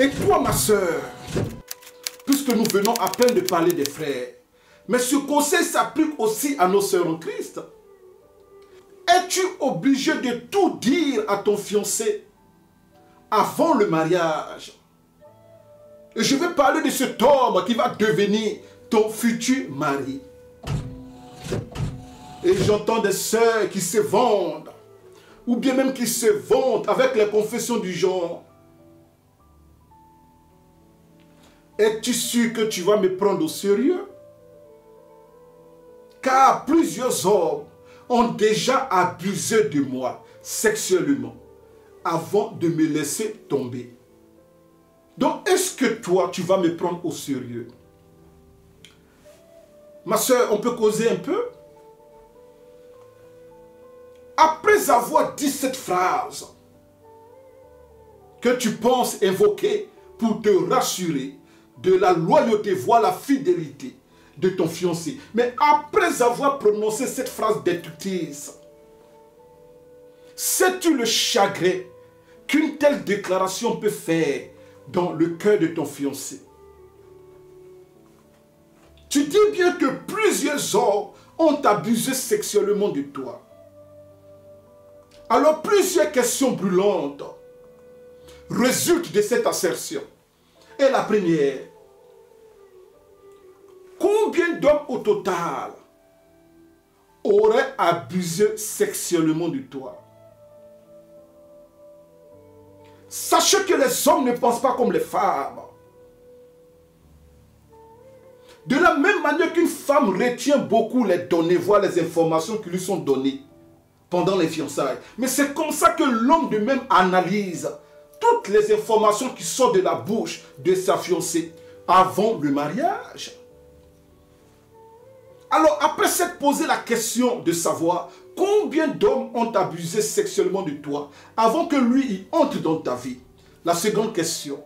Et toi, ma soeur, puisque nous venons à peine de parler des frères, mais ce conseil s'applique aussi à nos sœurs en Christ. Es-tu obligé de tout dire à ton fiancé avant le mariage? Et je vais parler de cet homme qui va devenir ton futur mari. Et j'entends des sœurs qui se vendent, ou bien même qui se vantent avec les confessions du genre. Es-tu sûr que tu vas me prendre au sérieux? Car plusieurs hommes ont déjà abusé de moi sexuellement avant de me laisser tomber. Donc, est-ce que toi, tu vas me prendre au sérieux? Ma soeur, on peut causer un peu? Après avoir dit cette phrase que tu penses invoquer pour te rassurer de la loyauté, voire la fidélité de ton fiancé. Mais après avoir prononcé cette phrase d'étudice, sais-tu le chagrin qu'une telle déclaration peut faire dans le cœur de ton fiancé? Tu dis bien que plusieurs hommes ont abusé sexuellement de toi. Alors plusieurs questions brûlantes résultent de cette assertion. Et la première, combien d'hommes au total auraient abusé sexuellement de toi? Sachez que les hommes ne pensent pas comme les femmes. De la même manière qu'une femme retient beaucoup les données, voire les informations qui lui sont données pendant les fiançailles. Mais c'est comme ça que l'homme de même analyse toutes les informations qui sortent de la bouche de sa fiancée avant le mariage. Alors, après s'être posé la question de savoir combien d'hommes ont abusé sexuellement de toi avant que lui y entre dans ta vie, la seconde question,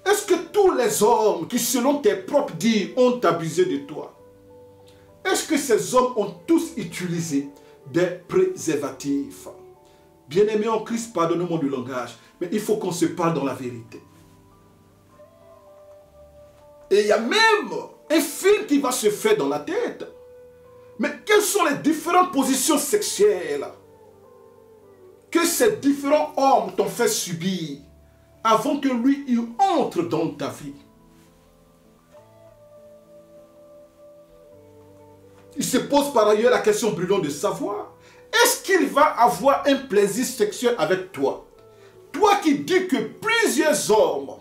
est-ce que tous les hommes qui, selon tes propres dires, ont abusé de toi, est-ce que ces hommes ont tous utilisé des préservatifs? Bien-aimés en Christ, pardonnez-moi du langage, mais il faut qu'on se parle dans la vérité. Et il y a même un film qui va se faire dans la tête. Mais quelles sont les différentes positions sexuelles que ces différents hommes t'ont fait subir avant que lui il entre dans ta vie? Il se pose par ailleurs la question brûlante de savoir, est-ce qu'il va avoir un plaisir sexuel avec toi? Toi qui dis que plusieurs hommes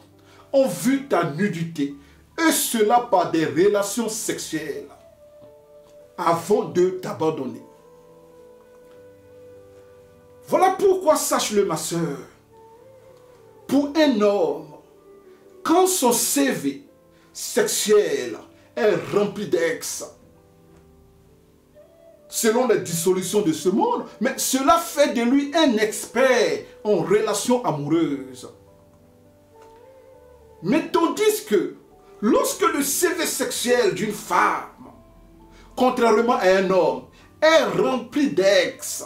ont vu ta nudité, et cela par des relations sexuelles, avant de t'abandonner. Voilà pourquoi, sache-le ma soeur, pour un homme, quand son CV sexuel est rempli d'ex, selon les dissolutions de ce monde, mais cela fait de lui un expert en relations amoureuses. Mais tandis que lorsque le CV sexuel d'une femme, contrairement à un homme, est rempli d'ex,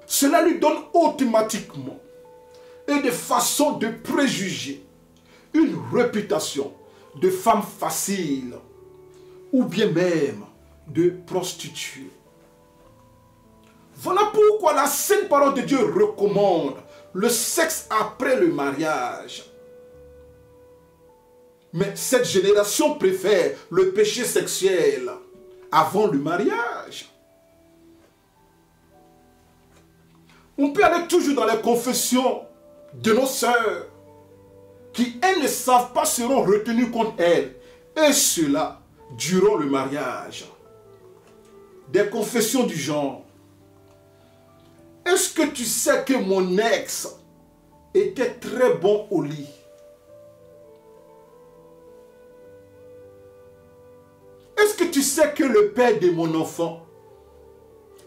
cela lui donne automatiquement et de façon de préjuger une réputation de femme facile ou bien même de prostituée. Voilà pourquoi la sainte parole de Dieu recommande le sexe après le mariage. Mais cette génération préfère le péché sexuel avant le mariage. On peut aller toujours dans les confessions de nos sœurs qui, elles ne savent pas, seront retenues contre elles. Et cela durant le mariage. Des confessions du genre. Est-ce que tu sais que mon ex était très bon au lit? Est-ce que tu sais que le père de mon enfant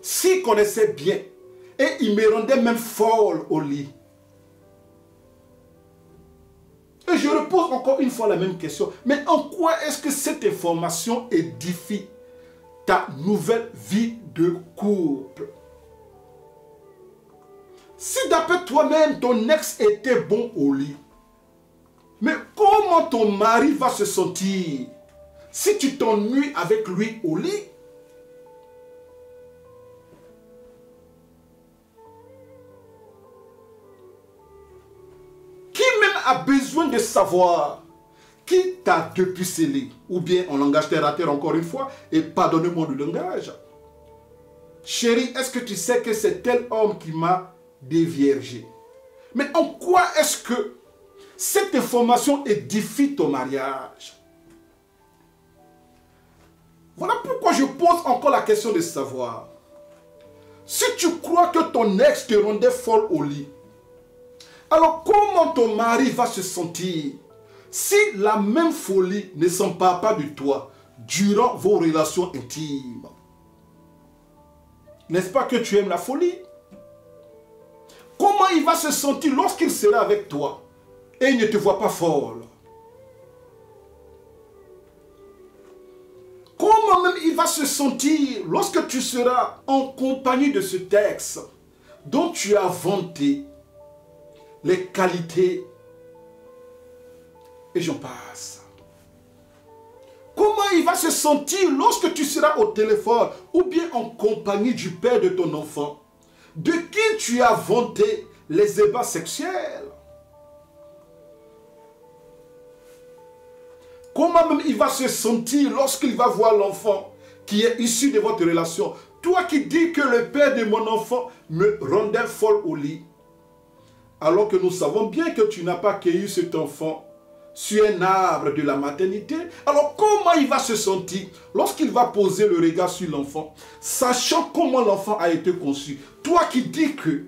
s'y connaissait bien et il me rendait même folle au lit? Et je repose encore une fois la même question. Mais en quoi est-ce que cette information édifie ta nouvelle vie de couple? Si d'après toi-même, ton ex était bon au lit, mais comment ton mari va se sentir si tu t'ennuies avec lui au lit? Qui même a besoin de savoir qui t'a dépucelé? Ou bien en langage terre à terre encore une fois, et pardonnez-moi le langage. Chérie, est-ce que tu sais que c'est tel homme qui m'a déviergé? Mais en quoi est-ce que cette information édifie ton mariage? Voilà pourquoi je pose encore la question de savoir. Si tu crois que ton ex te rendait folle au lit, alors comment ton mari va se sentir si la même folie ne s'empare pas de toi durant vos relations intimes? N'est-ce pas que tu aimes la folie? Comment il va se sentir lorsqu'il sera avec toi et il ne te voit pas folle? Comment même il va se sentir lorsque tu seras en compagnie de ce texte dont tu as vanté les qualités et j'en passe? Comment il va se sentir lorsque tu seras au téléphone ou bien en compagnie du père de ton enfant, de qui tu as vanté les ébats sexuels? Comment même il va se sentir lorsqu'il va voir l'enfant qui est issu de votre relation? Toi qui dis que le père de mon enfant me rendait folle au lit, alors que nous savons bien que tu n'as pas cueilli cet enfant sur un arbre de la maternité. Alors comment il va se sentir lorsqu'il va poser le regard sur l'enfant, sachant comment l'enfant a été conçu? Toi qui dis que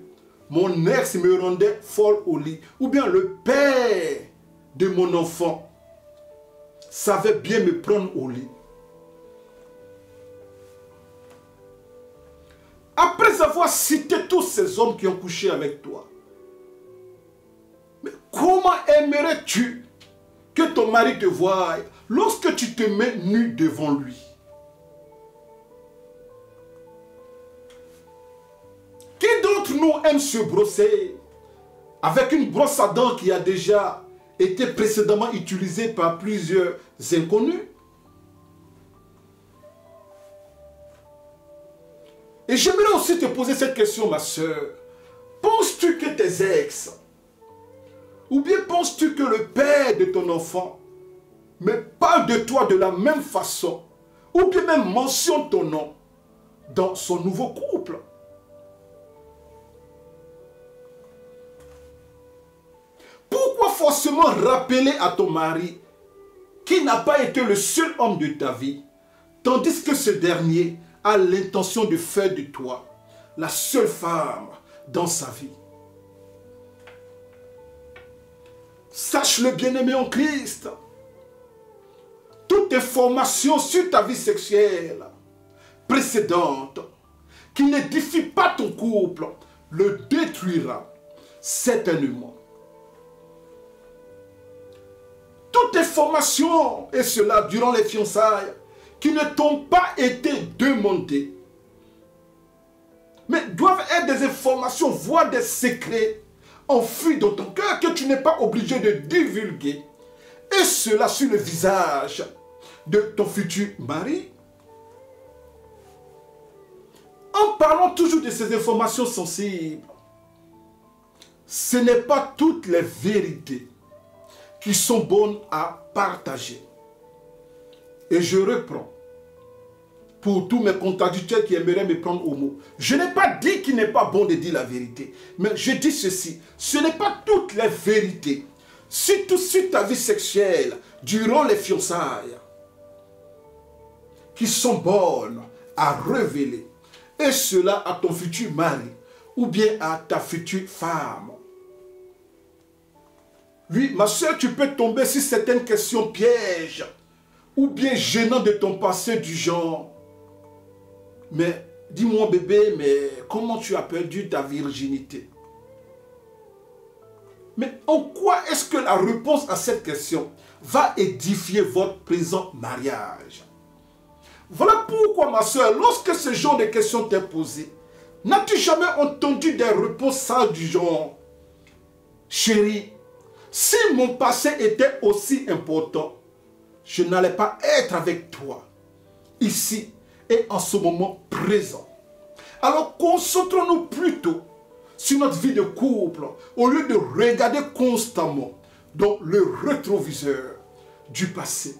mon ex me rendait folle au lit, ou bien le père de mon enfant savait bien me prendre au lit. Après avoir cité tous ces hommes qui ont couché avec toi, mais comment aimerais-tu que ton mari te voie lorsque tu te mets nu devant lui? Qui d'entre nous aime se brosser avec une brosse à dents qui a déjà été précédemment utilisée par plusieurs inconnus? Et j'aimerais aussi te poser cette question, ma soeur. Penses-tu que tes ex, ou bien penses-tu que le père de ton enfant me parle de toi de la même façon, ou bien même mentionne ton nom dans son nouveau couple? Pourquoi forcément rappeler à ton mari qui n'a pas été le seul homme de ta vie, tandis que ce dernier a l'intention de faire de toi la seule femme dans sa vie? Sache-le, bien-aimé en Christ, toute information sur ta vie sexuelle précédente qui n'édifie pas ton couple le détruira certainement. Toute information, et cela durant les fiançailles, qui ne t'ont pas été demandées, mais doivent être des informations, voire des secrets enfuis dans ton cœur que tu n'es pas obligé de divulguer, et cela sur le visage de ton futur mari. En parlant toujours de ces informations sensibles, ce n'est pas toutes les vérités qui sont bonnes à partager. Et je reprends, pour tous mes contradicteurs qui aimeraient me prendre au mot, je n'ai pas dit qu'il n'est pas bon de dire la vérité, mais je dis ceci, ce n'est pas toutes les vérités, surtout sur ta vie sexuelle, durant les fiançailles, qui sont bonnes à révéler, et cela à ton futur mari, ou bien à ta future femme. Oui, ma soeur, tu peux tomber sur certaines questions pièges, ou bien gênantes de ton passé du genre. Mais dis-moi bébé, mais comment tu as perdu ta virginité? Mais en quoi est-ce que la réponse à cette question va édifier votre présent mariage? Voilà pourquoi ma soeur, lorsque ce genre de questions t'est posé, N'as-tu jamais entendu des réponses sages du genre? Chérie, si mon passé était aussi important, je n'allais pas être avec toi, ici et en ce moment présent. Alors concentrons-nous plutôt sur notre vie de couple, au lieu de regarder constamment dans le rétroviseur du passé.